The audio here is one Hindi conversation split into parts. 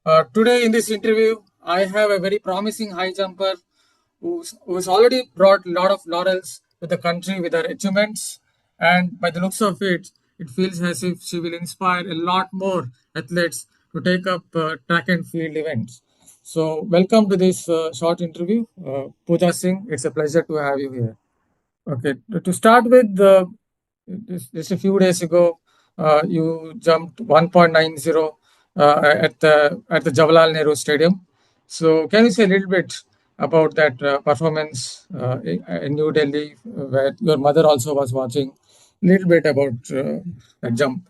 Today in this interview, I have a very promising high jumper who's already brought a lot of laurels to the country with her achievements. And by the looks of it, it feels as if she will inspire a lot more athletes to take up track and field events. So, welcome to this short interview, Pooja Singh. It's a pleasure to have you here. Okay, to start with, just a few days ago, you jumped 1.90 at the Jawaharlal Nehru Stadium. So, can you say a little bit about that performance in New Delhi, where your mother also was watching? A little bit about that jump.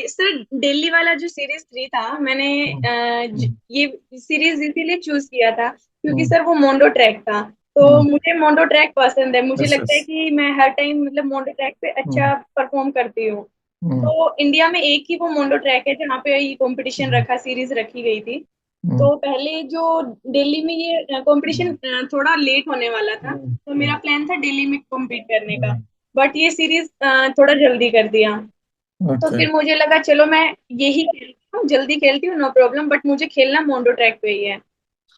Sir Delhi वाला जो सीरीज 3 था मैंने Mm, mm, ये सीरीज इसीलिए चूज किया था क्योंकि mm, सर वो मोंडो ट्रैक था। तो mm. मुझे मोंडो ट्रैक पसंद है, मुझे Yes, लगता है yes. कि मैं हर टाइम मतलब मोंडो ट्रैक पे अच्छा Mm, परफॉर्म करती हूँ। mm, तो इंडिया में एक ही वो मोंडो ट्रैक है जहाँ पे ये कंपटीशन mm, रखा सीरीज रखी गई थी। mm, तो पहले जो दिल्ली में ये कंपटीशन थोड़ा लेट होने वाला था, mm, तो मेरा mm, प्लान था दिल्ली में कम्पीट करने का। mm. बट ये सीरीज थोड़ा जल्दी कर दिया। तो Okay, फिर मुझे लगा चलो मैं यही खेलती हूँ, जल्दी खेलती हूँ, नो प्रॉब्लम, बट मुझे खेलना मोंडो ट्रैक पे ही है।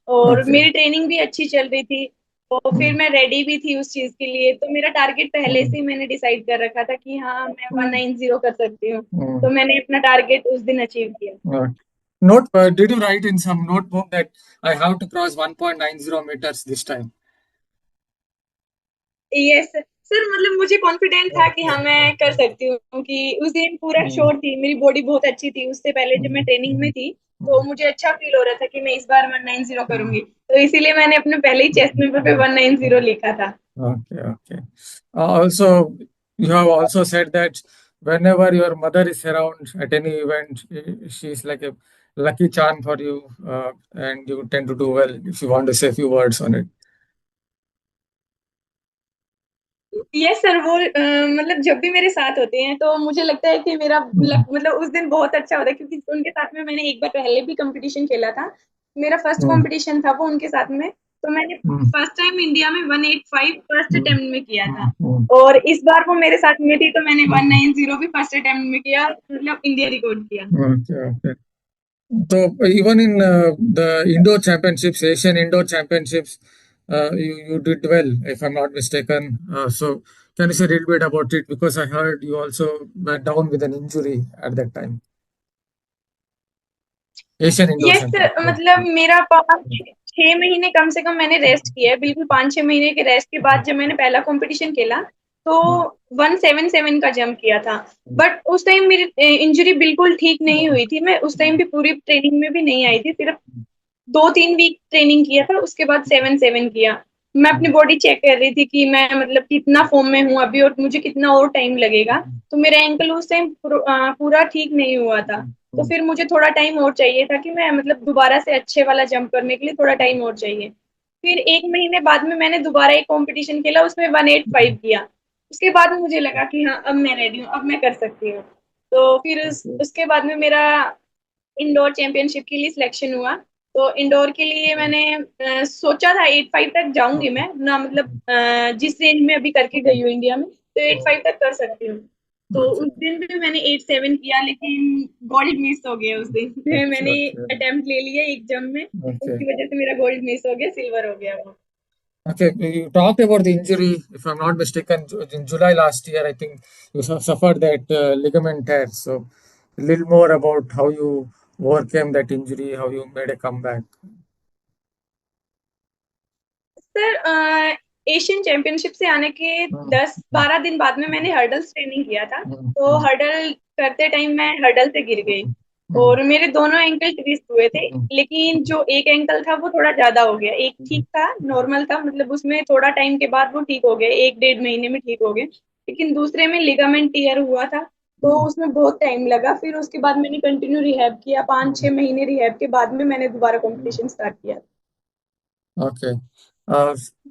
और okay. मेरी ट्रेनिंग भी अच्छी चल रही थी। तो फिर Mm, मैं रेडी भी थी उस चीज के लिए, तो मेरा टारगेट पहले से mm, ही मैंने डिसाइड कर रखा था कि हाँ मैं वन mm, नाइन जीरो कर सकती हूँ। तो mm. मैंने अपना टारगेट उस दिन अचीव किया। Did you write in some notebook that I have to cross 1.90 meters this time? Yes sir, मतलब मुझे कॉन्फिडेंट था कि हाँ Okay. मैं कर सकती हूँ कि उस दिन पूरा Mm, श्योर थी, मेरी बॉडी बहुत अच्छी थी उससे पहले जब मैं mm, ट्रेनिंग में mm, थी। तो mm, मुझे अच्छा फील हो रहा था कि मैं इस बार 190 mm, करूंगी, तो इसीलिए मैंने अपने पहले ही चेस्ट नंबर पे mm. 190 लिखा था। Okay, okay. Also, you have also said that whenever your mother is around at any event, she's like a lucky charm for you, and you tend to do well if you want to say a few words on it. Yes sir, वो मतलब जब भी मेरे साथ होते हैं तो मुझे लगता है कि मेरा Mm, लक मतलब उस दिन बहुत अच्छा होता है, क्योंकि उनके साथ में मैंने एक बार पहले भी कंपटीशन खेला था। मेरा फर्स्ट mm, कंपटीशन था वो उनके साथ में। तो मैंने mm, फर्स्ट टाइम इंडिया में 185 फर्स्ट mm, अटेम्प्ट में किया था। mm, mm, और इस बार वो मेरे साथ में थी तो मैंने mm. 190 भी फर्स्ट अटेम्प्ट में किया, मतलब इंडिया रिकॉर्ड किया। Okay, okay. So even in the indoor championships, Asian indoor championships, you did well, if I'm not mistaken. So can you say a little bit about it? Because I heard you also were down with an injury at that time. Asian indoor yes champions. मतलब मेरा 5 6 महीने कम से कम मैंने रेस्ट किया है, बिल्कुल 5 6 महीने के रेस्ट के बाद जब मैंने पहला कंपटीशन खेला तो 177 का जंप किया था। बट उस टाइम मेरी इंजरी बिल्कुल ठीक नहीं हुई थी, मैं उस टाइम भी पूरी ट्रेनिंग में भी नहीं आई थी, सिर्फ 2 3 वीक ट्रेनिंग किया था, उसके बाद 7 7 किया। मैं अपनी बॉडी चेक कर रही थी कि मैं मतलब कितना फॉर्म में हूँ अभी और मुझे कितना और टाइम लगेगा। तो मेरा एंकल उस टाइम पूरा ठीक नहीं हुआ था। तो फिर मुझे थोड़ा टाइम और चाहिए था कि मैं मतलब दोबारा से अच्छे वाला जंप करने के लिए थोड़ा टाइम और चाहिए। फिर 1 महीने बाद में मैंने दोबारा एक कंपटीशन खेला, उसमें 185 किया। उसके बाद में मुझे लगा कि हाँ अब मैं रेडी हूँ, अब मैं कर सकती हूँ। तो फिर उसके बाद में मेरा इंडोर चैंपियनशिप के लिए सिलेक्शन हुआ। तो इंडोर के लिए मैंने सोचा था 85 तक जाऊंगी मैं ना, मतलब जिस रेंज में अभी करके गई हूँ इंडिया में, तो 85 तक कर सकती हूँ। तो उस दिन भी मैंने 87 किया, लेकिन गोल्ड मिस हो गया उस दिन। मैंने अटेम्प्ट ले लिया एक जंप में, Okay. उसकी वजह से मेरा गोल्ड मिस हो गया, सिल्वर हो गया वो। Okay, you talked about the injury. If I'm not mistaken, in July last year, I think you suffered that ligament tear. So, a little more about how you overcame that injury, how you made a comeback. Sir Asian championship से आने के Mm, 10 12 दिन बाद में मैंने हर्डल्स ट्रेनिंग किया था। mm, तो mm, हर्डल करते टाइम मैं हर्डल से गिर गई mm, और मेरे दोनों एंकल ट्विस्ट हुए थे। mm, लेकिन जो एक एंकल था वो थोड़ा ज्यादा हो गया, एक ठीक था, नॉर्मल था, मतलब उसमें थोड़ा टाइम के बाद वो ठीक हो गया, 1 1.5 महीने में ठीक हो गए। लेकिन दूसरे में लिगामेंट टीयर हुआ था, तो mm, उसमें बहुत टाइम लगा। फिर उसके बाद मैंने कंटिन्यू रिहैब किया, 5 6 महीने रिहैब के बाद में मैंने दोबारा mm. कॉम्पिटिशन स्टार्ट किया। Okay.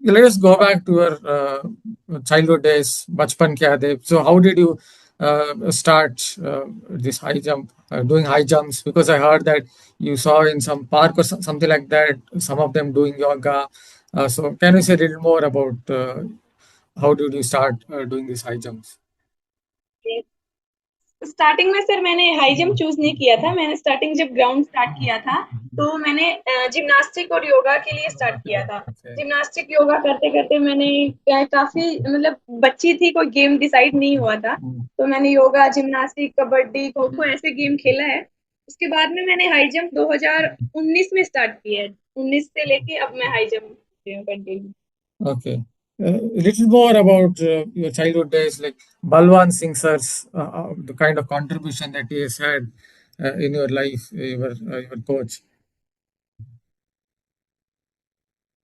Let us go back to your childhood days, bachpan kya de. So, how did you start this high jump, doing high jumps? Because I heard that you saw in some park or something like that, some of them doing yoga. So, can you say a little more about how did you start doing these high jumps? Starting में सर मैंने हाई जंप चूज नहीं किया था। मैंने स्टार्टिंग जब ग्राउंड स्टार्ट किया था तो मैंने जिम्नास्टिक और योगा के लिए स्टार्ट किया था। Okay. जिम्नास्टिक योगा करते करते मैंने काफी मतलब बच्ची थी, कोई गेम डिसाइड नहीं हुआ था, तो मैंने योगा, जिम्नास्टिक, कबड्डी, खो खो ऐसे गेम खेला है। उसके बाद में मैंने हाई जंप 2019 में स्टार्ट किया है। 19 से लेके अब मैं high jump continue. Okay. A little more about your childhood days, like Balwan Singh sir's, the kind of contribution that he has had in your life, your coach.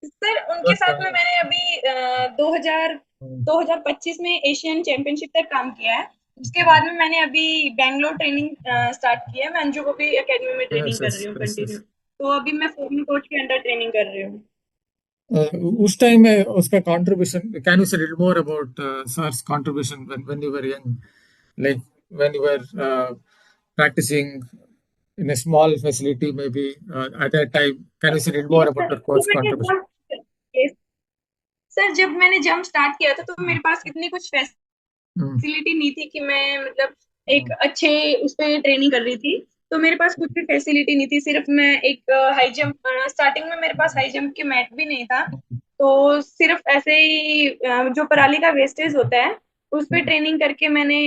Sir उनके What साथ kind में of- मैंने अभी 2025 में एशियन चैंपियनशिप तक काम किया है। उसके बाद में मैंने अभी बैंगलोर ट्रेनिंग स्टार्ट किया है। मैं अंजू गोपी एकेडमी में ट्रेनिंग Yes, कर रही yes, हूँ yes, कंटिन्यू। yes. तो अभी मैं फॉर्मल कोच के अंडर ट्रेनिंग कर रही हूँ। उस टाइम में उसका contribution, can you say a little more about sir's contribution when you were young, like when you were practicing in a small facility maybe at that time? Can you say a little more yes about sir, your तो coach मैंने contribution? जब सर जब मैंने जंप स्टार्ट किया था तो मेरे पास इतनी कुछ Mm, फैसिलिटी नहीं थी कि मैं मतलब एक mm, अच्छे उस पे ट्रेनिंग कर रही थी। तो मेरे पास कुछ भी फैसिलिटी नहीं थी। सिर्फ मैं एक हाई जंप स्टार्टिंग में मेरे पास हाई जंप के मैट भी नहीं था। तो सिर्फ ऐसे ही जो पराली का वेस्टेज होता है उस पे mm, ट्रेनिंग करके मैंने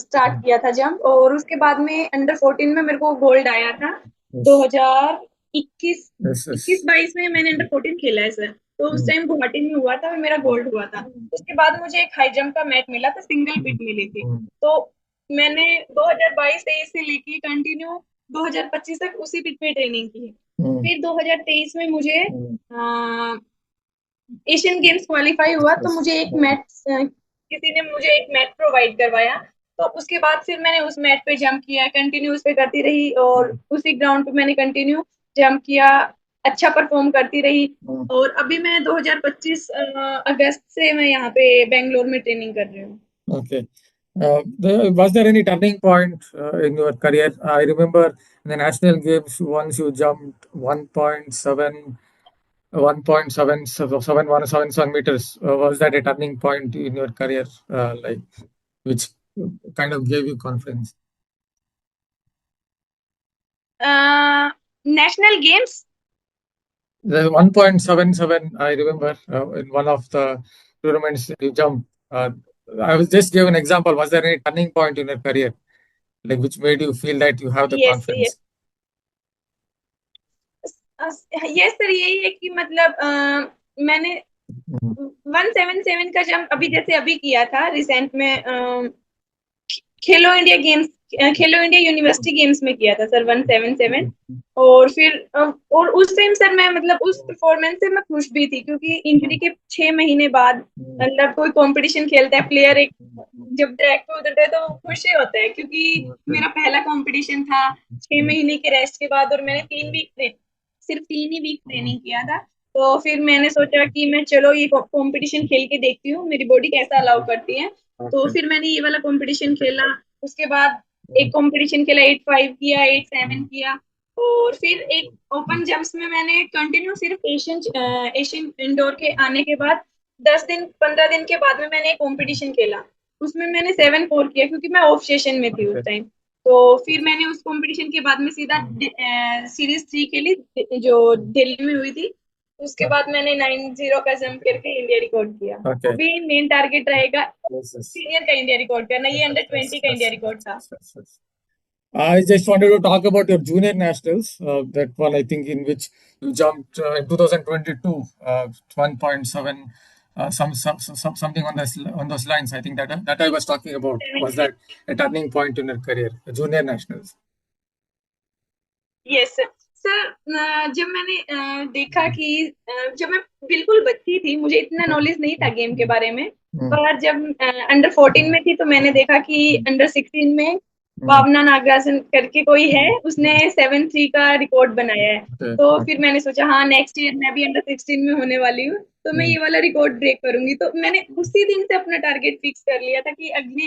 स्टार्ट किया था जंप। और उसके बाद में अंडर 14 में मेरे को गोल्ड आया था। yes, 2021 yes, 21 yes. 22 में मैंने अंडर 14 खेला है सर। तो उस Mm, टाइम गुवाहाटी में हुआ था और मेरा गोल्ड हुआ था। उसके बाद मुझे एक हाई जंप का मैट मिला था, सिंगल पिट mm, मिली थी। mm, तो मैंने 2022-23 से लेके कंटिन्यू 2025 तक उसी पिट पे ट्रेनिंग की। mm, फिर 2023 में मुझे mm. एशियन गेम्स क्वालिफाई हुआ तो Yes. मुझे एक मैट किसी ने मुझे एक मैट प्रोवाइड करवाया। तो उसके बाद फिर मैंने उस मैट पे जंप किया, कंटिन्यू उस पे करती रही और उसी ग्राउंड पे मैंने कंटिन्यू जंप किया, अच्छा परफॉर्म करती रही। Mm, और अभी मैं 2025 अगस्त से मैं यहाँ पे बेंगलोर में ट्रेनिंग कर रही हूँ। okay. Was there any turning point in your career? I remember in the national games, once you jumped 1.77 meters. Was that a turning point in your career, like which kind of gave you confidence? National games. The 1.77, I remember in one of the tournaments you jumped. I was just give an example. Was there any turning point in your career, like which made you feel that you have the yes yes confidence? Yes sir, यही है कि मतलब मैंने Mm, 177 का जंप अभी जैसे अभी किया था रिसेंट में खेलो इंडिया गेम्स, खेलो इंडिया यूनिवर्सिटी गेम्स में किया था सर 177। और फिर और उस टाइम सर मैं मतलब उस परफॉर्मेंस से मैं खुश भी थी क्योंकि इंजरी के 6 महीने बाद मतलब कोई कंपटीशन खेलता है प्लेयर एक, जब ट्रैक पे उतरता है तो वो खुश ही होता है क्योंकि okay. मेरा पहला कंपटीशन था 6 महीने के रेस्ट के बाद। और मैंने 3 वीक सिर्फ 3 ही वीक ट्रेनिंग किया था। तो फिर मैंने सोचा कि मैं चलो ये कंपटीशन खेल के देखती हूँ मेरी बॉडी कैसा अलाउ करती है। तो Okay. फिर मैंने ये वाला कंपटीशन खेला। उसके बाद एक कंपटीशन खेला, 8-5 किया, 8-7 किया। और फिर एक ओपन जंप्स में मैंने कंटिन्यू सिर्फ एशियन इंडोर के आने के बाद 10 दिन 15 दिन के बाद में मैंने एक कंपटीशन खेला। उसमें मैंने 7-4 किया क्योंकि मैं ऑफ सेशन में थी उस Okay. टाइम। तो फिर मैंने उस कंपटीशन के बाद में सीधा सीरीज 3 खेली जो दिल्ली में हुई थी। उसके बाद मैंने 9-0 का जंप करके इंडिया रिकॉर्ड किया। Okay. अभी मेन टारगेट रहेगा Yes, yes. सीनियर का इंडिया रिकॉर्ड करना, ये Yes, अंडर yes, 20 yes, का इंडिया yes, रिकॉर्ड था। yes, yes, yes. I just wanted to talk about your junior nationals. That one, I think, in which you jumped in 2022, 1.7, something on those lines. I think that I was talking about. Was that a turning point in your career, the junior nationals? Yes sir. Sir जब मैंने देखा कि जब मैं बिल्कुल बच्ची थी मुझे इतना नॉलेज नहीं था गेम के बारे में। Mm, पर जब अंडर 14 में थी तो मैंने देखा कि अंडर 16 में mm, भावना नागराजन करके कोई है, उसने 7-3 का रिकॉर्ड बनाया है। okay, तो फिर okay. मैंने सोचा हाँ नेक्स्ट ईयर मैं भी अंडर 16 में होने वाली हूँ तो मैं ये Mm, वाला रिकॉर्ड ब्रेक करूंगी। तो मैंने उसी दिन से अपना टारगेट फिक्स कर लिया था कि अगले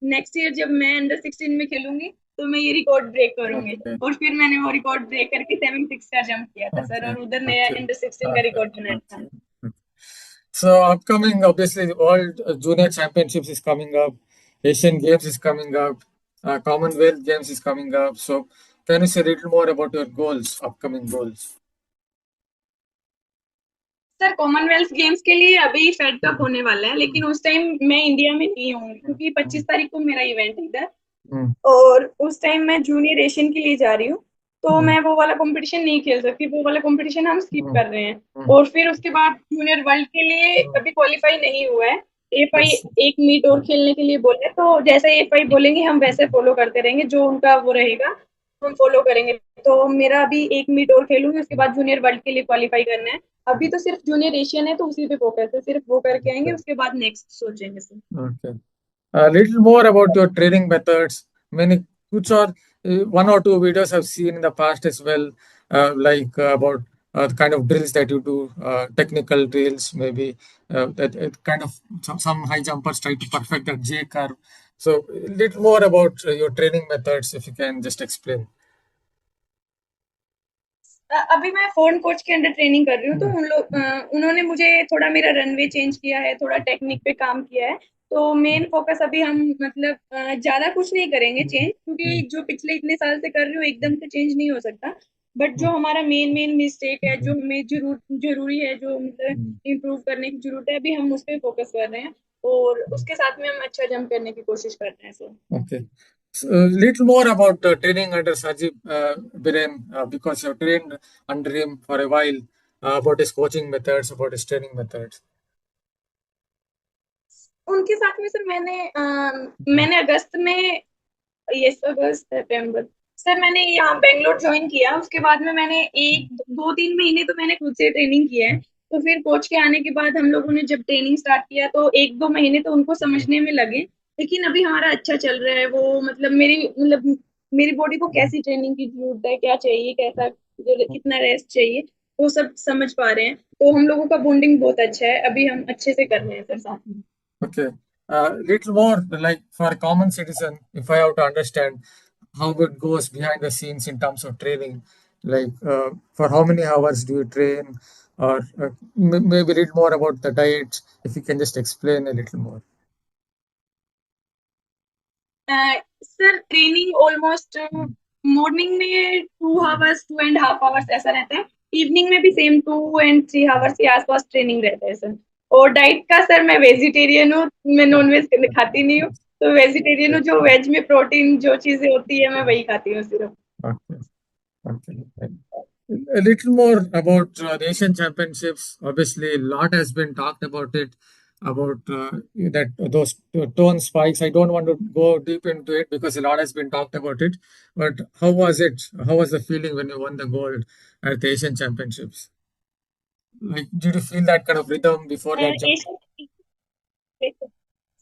नेक्स्ट ईयर जब मैं अंडर 16 में खेलूंगी तो मैं ये रिकॉर्ड ब्रेक करूंगी। okay, और फिर मैंने वो रिकॉर्ड ब्रेक करके 7-6 का जंप किया था सर okay, और उधर नया okay, अंडर 16 का okay, रिकॉर्ड बनाया था। okay. So upcoming, obviously, the World Junior Championships is coming up. Asian Games is coming up. Commonwealth Games is coming up. So can you say a little more about your goals, upcoming goals? Sir Commonwealth games के लिए अभी फेड कप होने वाला है, लेकिन उस टाइम मैं इंडिया में नहीं हूँ क्योंकि 25 तारीख को मेरा इवेंट है इधर, Mm, और उस टाइम मैं जूनियर एशियन के लिए जा रही हूँ। तो mm, मैं वो वाला कंपटीशन नहीं खेल सकती, वो वाला कंपटीशन हम स्किप mm, कर रहे हैं। mm. और फिर उसके बाद जूनियर वर्ल्ड के लिए अभी क्वालिफाई नहीं हुआ है। FI Yes. एक मीट और खेलने के लिए बोले, तो जैसे एफआई बोलेंगे हम वैसे फॉलो करते रहेंगे, जो उनका वो रहेगा हम फॉलो करेंगे। तो मेरा अभी एक मीट और खेलूंगी, उसके बाद जूनियर वर्ल्ड के लिए क्वालिफाई करना है। अभी तो सिर्फ जूनियर एशियन है, तो उसी पे फोकस है, सिर्फ वो करके आएंगे, उसके बाद नेक्स्ट सोचेंगे sir. Okay. A little more about your training methods. Many kuch or one or two videos I've seen in the past as well, about the kind of drills that you do, technical drills, maybe that kind of some high jumpers try to perfect that J curve. So, a little more about your training methods, if you can just explain. अभी मैं फोन कोच के अंडर ट्रेनिंग कर रही हूँ, तो Mm, उन्होंने मुझे थोड़ा मेरा रनवे चेंज किया है, थोड़ा टेक्निक पे काम किया है। तो मेन फोकस अभी हम मतलब ज्यादा कुछ नहीं करेंगे mm, चेंज, क्योंकि mm, जो पिछले इतने साल से कर रही हूँ एकदम से चेंज नहीं हो सकता। बट जो mm, हमारा मेन मेन मिस्टेक है, mm, जो हमें जरूरी है, जो मतलब mm. इम्प्रूव करने की जरूरत है, अभी हम उस पर फोकस कर रहे हैं। और उसके साथ में हम अच्छा जंप करने की कोशिश कर रहे हैं sir. Okay. So, little more about training under Sajib Biren, because you've trained under him for a while, about his coaching methods, about his training methods. उनके साथ में सर मैंने अगस्त में, यस अगस्त सितंबर, सर मैंने यहाँ बेंगलोर ज्वाइन किया। उसके बाद में मैंने एक दो तीन महीने तो मैंने खुद से ट्रेनिंग किया है। तो फिर कोच के आने के बाद हम लोगों ने जब ट्रेनिंग स्टार्ट किया, तो एक दो महीने तो उनको समझने में लगे। लेकिन अभी हमारा अच्छा चल रहा है। वो मेरी बॉडी को कैसी ट्रेनिंग की जरूरत है, क्या चाहिए, कैसा कितना रेस्ट चाहिए, वो सब समझ पा रहे हैं। तो हम लोगों का बॉन्डिंग बहुत अच्छा है, अभी हम अच्छे से कर रहे हैं सर साथ में। Okay. Little more like for a common citizen, if I have to understand how it goes behind the scenes in terms of training, like for how many hours do you train, or maybe a little more about the diet, if you can just explain a little more. Sir training almost morning में 2 आवर्स 2.5 आवर्स ऐसा रहता है। इवनिंग में भी सेम 2 and 3 आवर्स के आसपास ट्रेनिंग रहता है सर। और डाइट का सर मैं वेजिटेरियन हूँ, मैं नॉन वेज खाती नहीं हूँ। तो वेजिटेरियन हूँ, जो वेज में प्रोटीन जो चीजें होती है मैं वही खाती हूँ सिर्फ। Okay. Okay. A little more about the Asian Championships. Obviously, a lot has been talked about it, about that those tone spikes. I don't want to go deep into it because a lot has been talked about it. But how was it? How was the feeling when you won the gold at the Asian Championships? Like, did you feel that kind of rhythm before that jump? Asian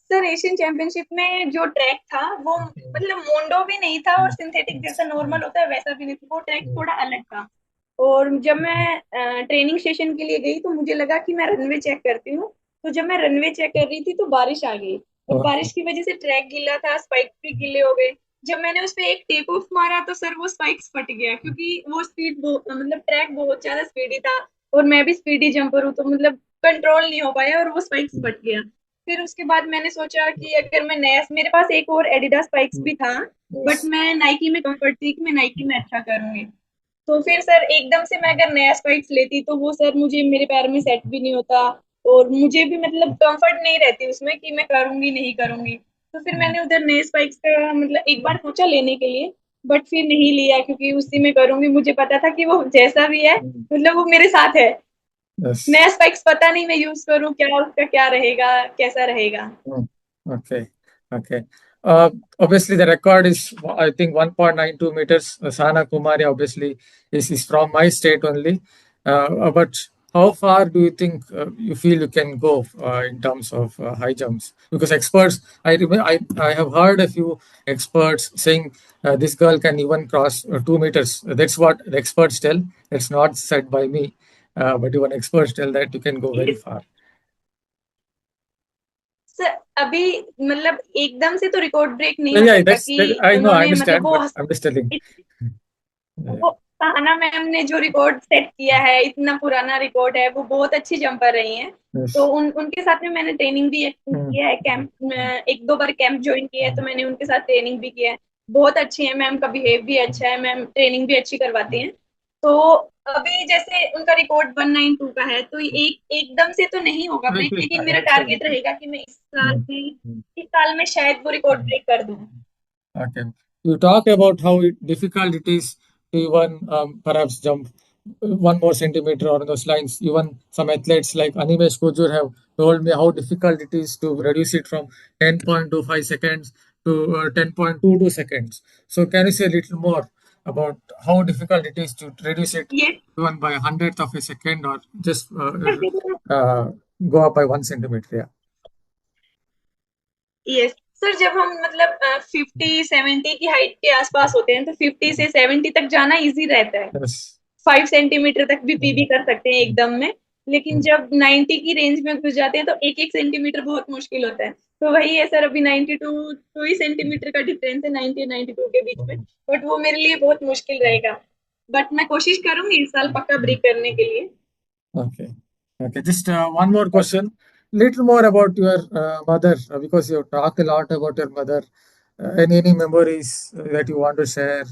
sir Asian championship में जो ट्रैक था वो Mm, मतलब मोंडो भी नहीं था, और mm, सिंथेटिक जैसा mm, नॉर्मल होता है वैसा भी नहीं था, वो ट्रैक mm, थोड़ा अलग था। और जब मैं ट्रेनिंग सेशन के लिए गई, तो मुझे लगा कि मैं रनवे चेक करती हूँ। तो जब मैं रनवे चेक कर रही थी, तो बारिश आ गई, और okay. बारिश की वजह से ट्रैक गीला था, स्पाइक भी गीले हो गए। जब मैंने उस पे एक टेक ऑफ मारा, तो सर वो स्पाइक्स फट गया, क्योंकि वो मतलब ट्रैक बहुत ज्यादा स्पीडी था, और मैं भी स्पीडी जंपर हूँ, तो मतलब कंट्रोल नहीं हो पाया और वो स्पाइक्स फट गया। फिर उसके बाद मैंने सोचा कि अगर मैं नया, मेरे पास एक और एडिडास स्पाइक्स Mm, भी था, बट yes. मैं नाइकी में कंफर्ट थी कि मैं नाइकी में अच्छा करूंगी। तो फिर सर एकदम से मैं अगर नया स्पाइक्स लेती, तो वो सर मुझे मेरे पैर में सेट भी नहीं होता, और मुझे भी मतलब कंफर्ट नहीं रहती उसमें कि मैं करूंगी नहीं करूंगी। तो फिर Mm, मैंने उधर नए स्पाइक्स का मतलब एक बार सोचा लेने के लिए, बट फिर नहीं लिया, क्योंकि उसी में करूंगी। मुझे पता था कि वो जैसा भी है mm, मतलब वो मेरे साथ है। yes. नया स्पाइक्स पता नहीं मैं यूज करूँ क्या, उसका क्या रहेगा, कैसा रहेगा। Mm, okay, okay. Obviously, the record is, I think, 1.92 meters. Sana Kumari, obviously, is from my state only. But how far do you think you feel you can go in terms of high jumps? Because experts, I have heard a few experts saying this girl can even cross 2 meters. That's what the experts tell. It's not said by me, but even experts tell that you can go very far. Sir अभी मतलब एकदम से तो रिकॉर्ड ब्रेक नहीं Yeah, हो yeah, सकता कि I know, I उन्होंने मतलब understand, but I'm just telling. Yeah. वो सहाना मैम ने जो रिकॉर्ड सेट किया है, इतना पुराना रिकॉर्ड है, वो बहुत अच्छी जंपर रही हैं। तो Yes. उनके साथ में मैंने ट्रेनिंग भी Mm, किया है, कैंप एक दो बार कैंप ज्वाइन किया है, तो मैंने उनके साथ ट्रेनिंग भी किया है। बहुत अच्छी है मैम, का बिहेव भी अच्छा है मैम, ट्रेनिंग भी अच्छी करवाती हैं। तो अभी जैसे उनका रिकॉर्ड 192 का है, तो एक एकदम से तो नहीं होगा Quick, ब्रेक, quick, लेकिन मेरा next टारगेट time. रहेगा कि मैं Mm, mm, इस साल में शायद वो रिकॉर्ड mm. ब्रेक कर दूं। Okay. You talk about how difficult it is to even perhaps jump 1 more centimeter on those lines. Even some athletes like Animesh Kujur have told me how difficult it is to reduce it from 10.25 seconds to 10.22 seconds. So can you say a little more about how difficult it is to reduce it ये even by a hundredth of a second or just uh, go up by 1 centimeter? Yeah. Yes sir, जब हम मतलब 50-70 की हाइट के आसपास होते हैं तो 50 से 70 तक जाना इजी रहता है। Yes. 5 सेंटीमीटर तक भी पीबी Mm, कर सकते हैं mm, एकदम में। लेकिन mm, जब 90 की रेंज में घुस जाते हैं तो एक एक सेंटीमीटर बहुत मुश्किल होता है। तो वही है सर, अभी 92 ही सेंटीमीटर का डिफरेंस है 90 और 92 के बीच में। mm, बट वो मेरे लिए बहुत मुश्किल रहेगा। बट मैं कोशिश करूंगी इस साल पक्का mm. ब्रेक करने के लिए। Okay. Okay. Just one more question. Little more about your mother, because you talked a lot about your mother. Any memories that you want to share?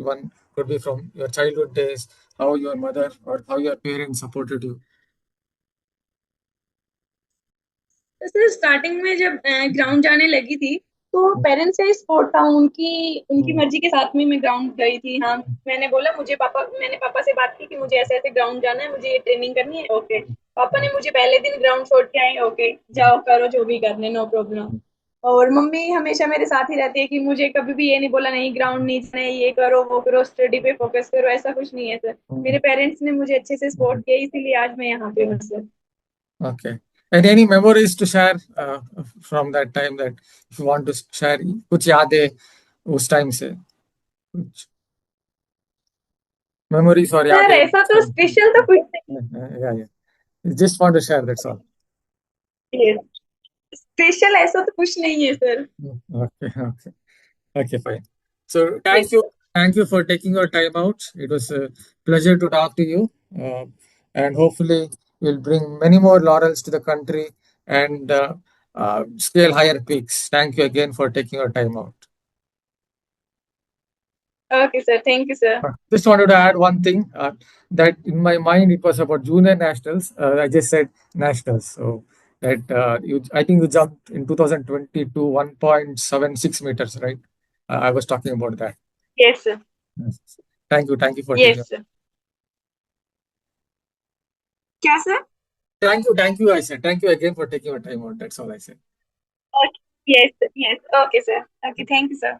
One could be from your childhood days, how your mother or how your parents supported you. तो सर स्टार्टिंग में जब ग्राउंड जाने लगी थी तो पेरेंट्स का ही सपोर्ट था, उनकी उनकी Mm, मर्जी के साथ में मैं ग्राउंड गई थी। हाँ, मैंने पापा से बात की कि मुझे ऐसे ऐसे ग्राउंड जाना है, मुझे ये ट्रेनिंग करनी है। ओके, पापा ने मुझे पहले दिन ग्राउंड छोड़ के आए। ओके, जाओ करो जो भी करने, नो प्रॉब्लम। और मम्मी हमेशा मेरे साथ ही रहती है कि मुझे कभी भी ये नहीं बोला नहीं ग्राउंड नहीं जाना है, ये करो वो करो, स्टडी पे फोकस करो, ऐसा कुछ नहीं है सर। मेरे mm, पेरेंट्स ने मुझे अच्छे से सपोर्ट mm. किया, इसीलिए आज मैं यहाँ पे हूँ sir. Okay. And any memories to share from that time that if you want to share, कुछ यादें उस टाइम से, कुछ memories और सर यादें. ऐसा तो स्पेशल तो कुछ Yeah, yeah. You just want to share, that's all. नहीं है, स्पेशल ऐसा तो कुछ नहीं है sir. Okay, okay, okay, fine. So yes thank you for taking your time out. It was a pleasure to talk to you, and hopefully we'll bring many more laurels to the country and scale higher peaks. Thank you again for taking your time out. Okay sir, thank you sir. Just wanted to add one thing, that in my mind it was about junior nationals. I just said nationals. So that I think you jumped in 2020 to 1.76 meters, right? I was talking about that. Yes sir. Yes. Thank you for taking. Yes sir. क्या sir? Thank you. I said thank you again for taking your time out. That's all I said. Yes yes, okay sir, okay, thank you sir.